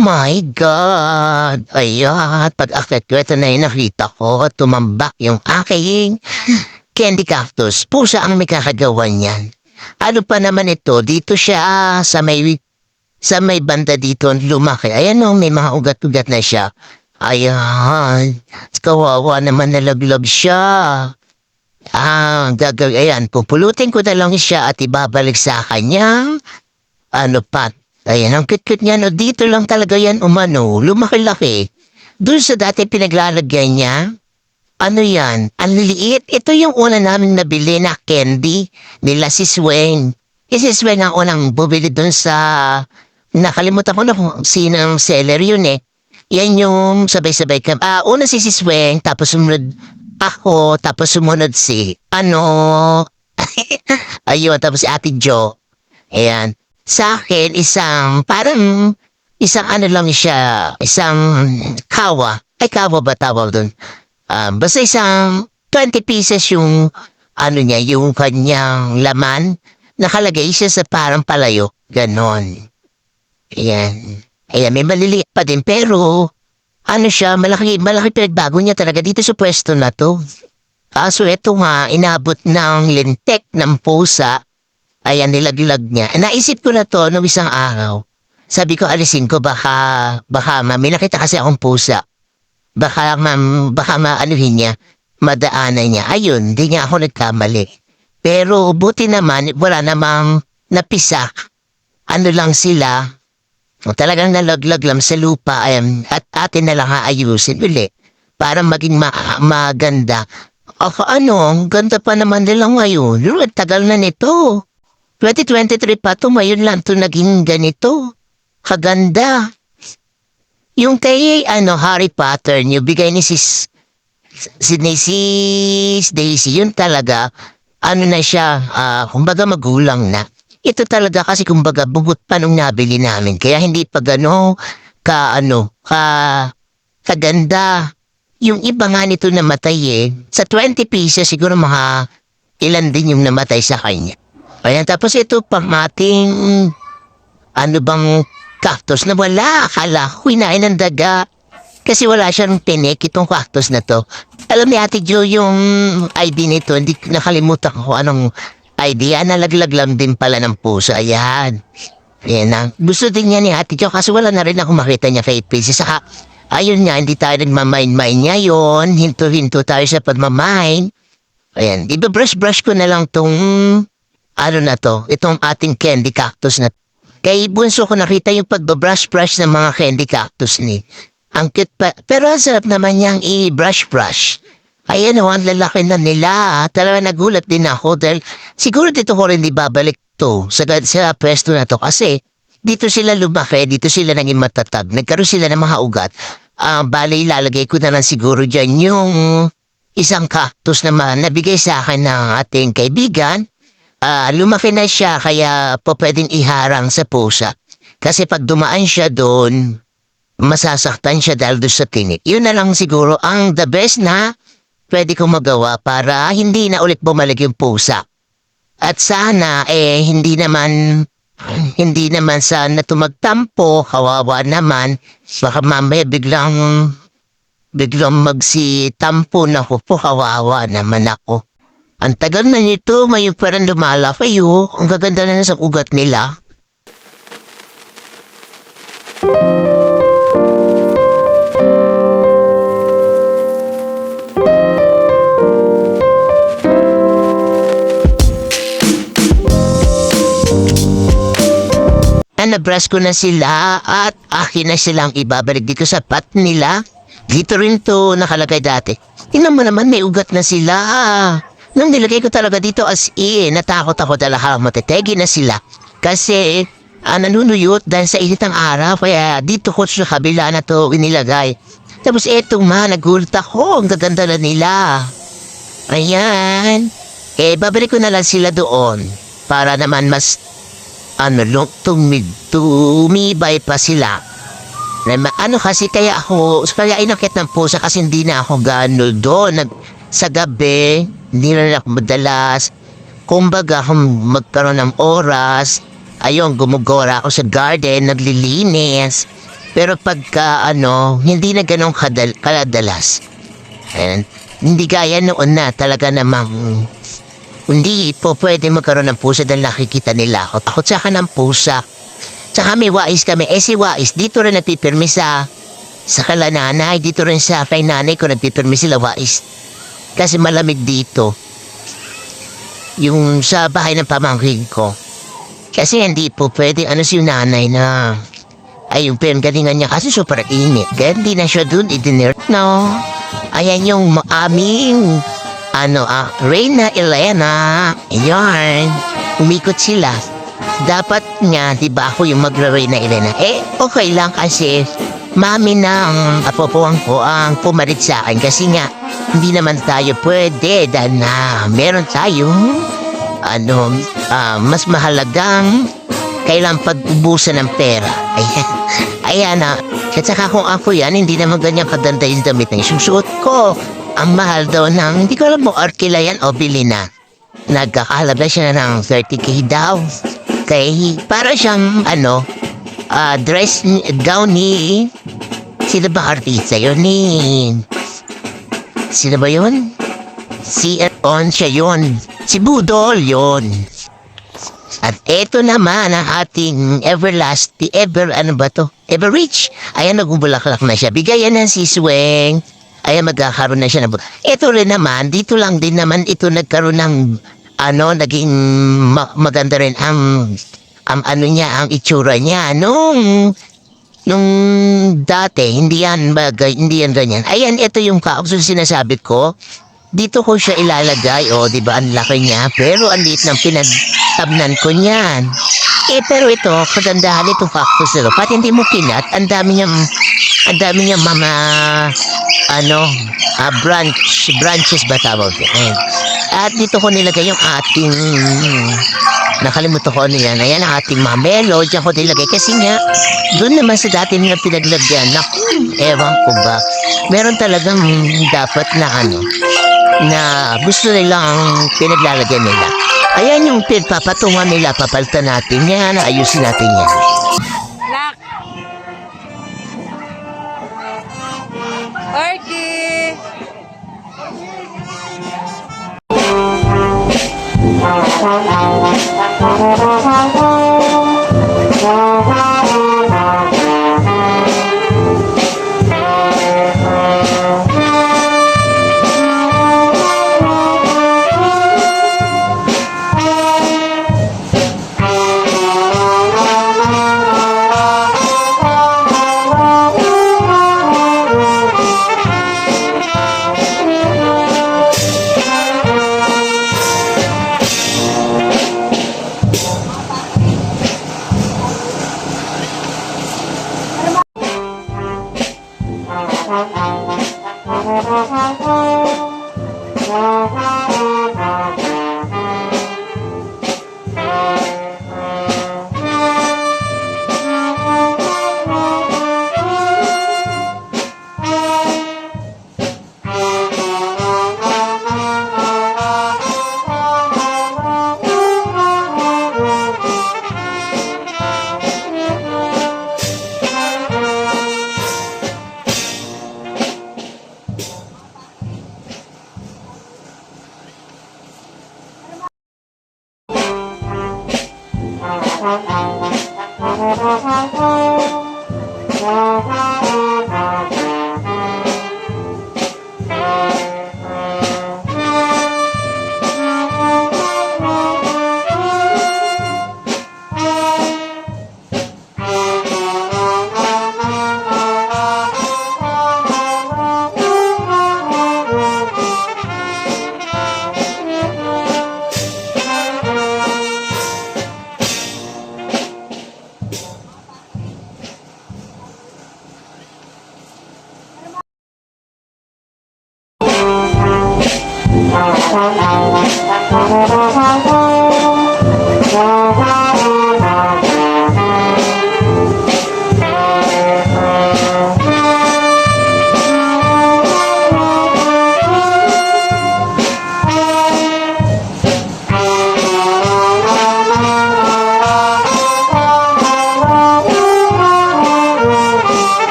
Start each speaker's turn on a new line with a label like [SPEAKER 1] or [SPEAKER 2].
[SPEAKER 1] my God! Ayan, pag-akit ko, ito na yung nakita ko, tumambak yung aking candy cactus. Pusa ang may kakagawa niyan. Ano pa naman ito? Dito siya sa may banda dito lumaki. Ayan o, may mga ugat-ugat na siya. Ayan, kawawa naman nalaglag siya. Ayan, pupulutin ko na lang siya at ibabalik sa kanya. Ano pa? Ayan, ang cute-cute niya, no? Dito lang talaga yan umano, lumaki-laki. Doon sa dati pinaglalagyan niya, ano yan, ang liliit. Ito yung una namin nabili na candy nila si Swain. Si Swain ang unang bumili doon sa, nakalimutan ko na kung sinong seller yun eh. Yan yung sabay-sabay ka. Una si Swain, tapos sumunod ako, tapos sumunod si, ayun, tapos si Ate Jo. Ayan. Sa akin, isang ano lang siya, isang kawa. Ay, kawa ba tawag doon? Basta isang 20 pieces yung, niya, yung kanyang laman. Nakalagay siya sa parang palayo. Ganon. Ayan. Ayan, may maliliit pa din. Pero, siya, malaki pinagbago niya talaga dito sa pwesto na to. Kaso ito nga, inabot ng lintek ng pusa. Ayan, nilaglag niya. Naisip ko na to noong isang araw. Sabi ko, alisin ko, baka may nakita kasi akong pusa. Baka maanuhin niya, madaanan niya. Ayun, di nga ako nagkamali. Pero buti naman, wala namang napisa. Ano lang sila, talagang nalaglag lang sa lupa, at atin na lang aayusin uli para maging maganda. Ang ganda pa naman nila ngayon. Tagal na nito. 2023 pa to, ngayon lang to naging ganito. Kaganda. Yung kay, Harry Potter, yung bigay ni si Daisy, yun talaga, na siya, kumbaga magulang na. Ito talaga kasi kumbaga bugot pa nung nabili namin. Kaya hindi pa kaganda. Yung iba nga nito namatay sa 20 pieces siguro mga ilan din yung namatay sa kanya. Ayan, tapos ito pang ating, cactus na wala. Akala ko hinain ng daga. Kasi wala siyang tinik itong cactus na to. Alam ni Ate Jo yung ID nito, hindi nakalimutan ko anong ID. Nalaglag lang din pala ng puso. Ayan. Ayan na. Gusto din niya ni Ate Jo kasi wala na rin ako makita niya kay Pacey. Saka, ayun nga, hindi tayo nagmamain-main niya yun. Hinto-hinto tayo sa pagmamain. Ayan, ibabrush-brush ko na lang tong itong ating candy cactus na. Kay bunso ko nakita yung pagbabrush-brush ng mga candy cactus ni. Ang cute pa, pero ang sarap naman niyang i-brush-brush. Ayan ang lalaki na nila. Talaga nagulat din ako dahil siguro dito ko rin ibabalik to sa pwesto na to kasi dito sila lumaki, dito sila naging matatag. Nagkaroon sila ng mga ugat. Bale, ilalagay ko na lang siguro dyan yung isang cactus naman nabigay sa akin ng ating kaibigan. Lumaki na siya kaya po pwedeng iharang sa pusa. Kasi pag dumaan siya doon, masasaktan siya dahil doon sa tinik. Yun na lang siguro ang the best na pwede kong magawa para hindi na ulit bumalik yung pusa. At sana hindi naman sana tumagtampo, kawawa naman. Baka mamaya biglang magsitampo na ko po, kawawa naman ako. Ang tagal na nito, ngayon parang lumalaki Ang gaganda na sa ugat nila. Nabrush ko na sila at akin na silang ibabalik dito sa pot nila. Dito rin to nakalagay dati. Tingnan mo naman, may ugat na sila. Nung nilagay ko talaga dito natakot ako talaga matetegi na sila. Kasi nanunuyot dahil sa init ng araw. Kaya dito ko sa kabila na to inilagay. Tapos eto nagulat ako. Ang gaganda na nila. Ayan. Babalik ko na lang sila doon. Para naman mas tumibay pa sila. Kasi kaya inakit ng pusa kasi hindi na ako gano'n doon. Sa gabi, hindi na ako madalas. Kumbaga, magkaroon ng oras. Ayun, gumugora ako sa garden, naglilinis. Pero pagka hindi na ganun kaladalas. And, hindi gaya noon na talaga namang hindi po pwede magkaroon ng pusa dahil nakikita nila ako. Takot sa akin ng pusa. Tsaka may wais kami. Si wais, dito rin nagpipirmi sa kala nanay. Dito rin sa kay nanay ko nagpipirmi sila wais. Kasi malamig dito. Yung sa bahay ng pamangkin ko. Kasi hindi po pwede si nanay na ay yung pinagalingan niya kasi super init. Kaya hindi na siya dun idinir. No. Ayan yung aming Reyna Elena. Ayan. Umikot sila. Dapat nga, di ba ako yung magra-Reyna Elena? Okay lang kasi mami ng apopuan ko ang pumalit sa akin kasi nga hindi naman tayo pwede dahil na meron tayong mas mahalagang kailang pag-ubusan ng pera. Ayan na. At saka kung ako yan, hindi naman ganyan kadanda yung damit na isusuot ko. Ang mahal daw ng, hindi ko alam mo, Arkila yan o bili na. Nagkakahalaga siya na ng 30K daw. Kaya para siyang, dress gown ni, sino ba artista yun sino ba yun? Siya yun. Si Budol yun. At eto naman ang ating Everrich. Ayan, nagbubulaklak na siya. Bigayan ng sisweng. Ayan, magkakaroon na siya ng Ito rin naman, dito lang din naman ito nagkaroon ng, naging maganda rin ang ang itsura niya. Nung dati, hindi yan ganyan. Ayan, ito yung sinasabi ko. Dito ko siya ilalagay, di ba, ang laki niya. Pero ang liit ng pinagtabnan ko niyan. Pero ito, kagandahan itong cactus na ito. Pati hindi mo kinat, ang dami niya mga, branches ba tawag? At dito ko nilagay yung ating, nakalimutan ko yan. Ayan ang ating mamelo, diyan ko nilagay. Kasi nga, doon naman sa dati nilang pinaglagyan, ewan ko ba, meron talagang dapat na gusto nilang pinaglalagyan nila. Ayan yung pinpapatungan nila, papalitan natin yan, ayusin natin yan.
[SPEAKER 2] Nak! Orky!